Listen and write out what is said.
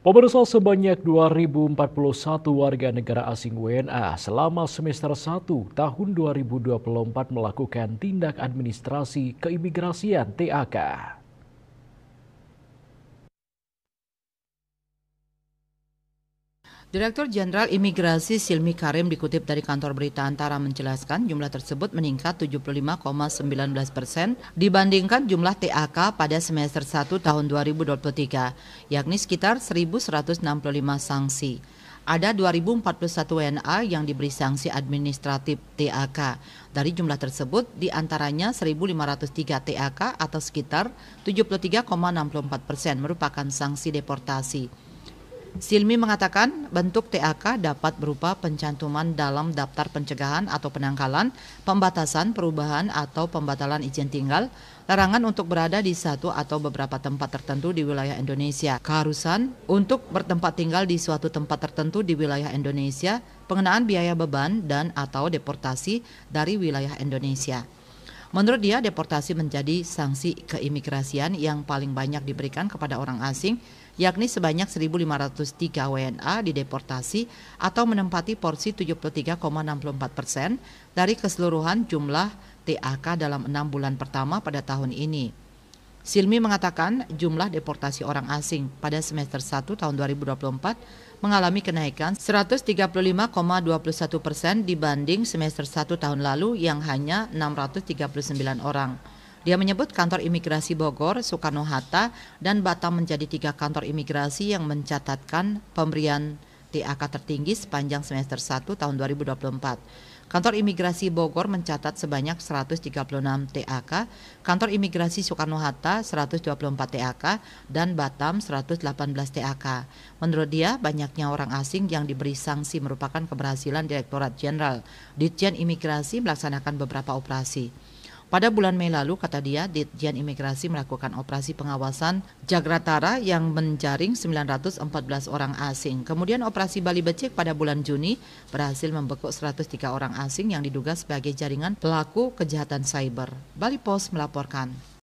Pemirsa, sebanyak 2.041 warga negara asing WNA selama semester 1 tahun 2024 melakukan tindak administrasi keimigrasian (TAK). Direktur Jenderal Imigrasi Silmi Karim dikutip dari kantor berita Antara menjelaskan jumlah tersebut meningkat 75,19% dibandingkan jumlah TAK pada semester 1 tahun 2023, yakni sekitar 1.165 sanksi. Ada 2.041 WNA yang diberi sanksi administratif TAK. Dari jumlah tersebut, diantaranya 1.503 TAK atau sekitar 73,64% merupakan sanksi deportasi. Silmi mengatakan bentuk TAK dapat berupa pencantuman dalam daftar pencegahan atau penangkalan, pembatasan, perubahan atau pembatalan izin tinggal, larangan untuk berada di satu atau beberapa tempat tertentu di wilayah Indonesia, keharusan untuk bertempat tinggal di suatu tempat tertentu di wilayah Indonesia, pengenaan biaya beban dan atau deportasi dari wilayah Indonesia. Menurut dia, deportasi menjadi sanksi keimigrasian yang paling banyak diberikan kepada orang asing, yakni sebanyak 1.503 WNA dideportasi atau menempati porsi 73,64% dari keseluruhan jumlah TAK dalam 6 bulan pertama pada tahun ini. Silmi mengatakan jumlah deportasi orang asing pada semester 1 tahun 2024 mengalami kenaikan 135,21% dibanding semester 1 tahun lalu yang hanya 639 orang. Dia menyebut kantor imigrasi Bogor, Soekarno-Hatta, dan Batam menjadi 3 kantor imigrasi yang mencatatkan pemberian TAK tertinggi sepanjang semester 1 tahun 2024. Kantor imigrasi Bogor mencatat sebanyak 136 TAK, kantor imigrasi Soekarno-Hatta 124 TAK, dan Batam 118 TAK. Menurut dia, banyaknya orang asing yang diberi sanksi merupakan keberhasilan Direktorat Jenderal Ditjen Imigrasi melaksanakan beberapa operasi. Pada bulan Mei lalu, kata dia, Ditjen Imigrasi melakukan operasi pengawasan Jagratara yang menjaring 914 orang asing. Kemudian operasi Bali Becek pada bulan Juni berhasil membekuk 103 orang asing yang diduga sebagai jaringan pelaku kejahatan cyber. Bali Post melaporkan.